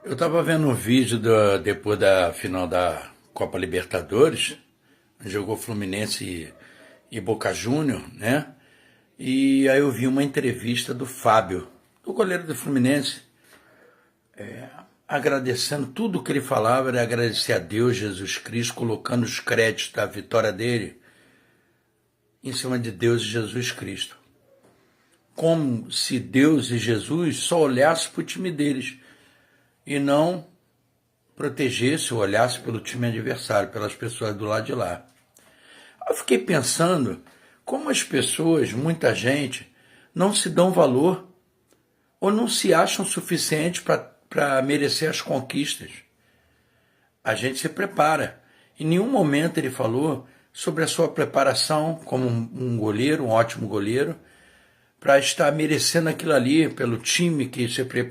Eu estava vendo um vídeo depois da final da Copa Libertadores, jogou Fluminense e Boca Júnior, né? E aí eu vi uma entrevista do Fábio, o goleiro do Fluminense, agradecendo tudo que ele falava, era agradecer a Deus, Jesus Cristo, colocando os créditos da vitória dele em cima de Deus e Jesus Cristo. Como se Deus e Jesus só olhassem para o time deles e não protegesse ou olhasse pelo time adversário, pelas pessoas do lado de lá. Eu fiquei pensando como as pessoas, muita gente, não se dão valor ou não se acham suficientes para merecer as conquistas. A gente se prepara. Em nenhum momento ele falou sobre a sua preparação como um goleiro, um ótimo goleiro, para estar merecendo aquilo ali pelo time que se preparou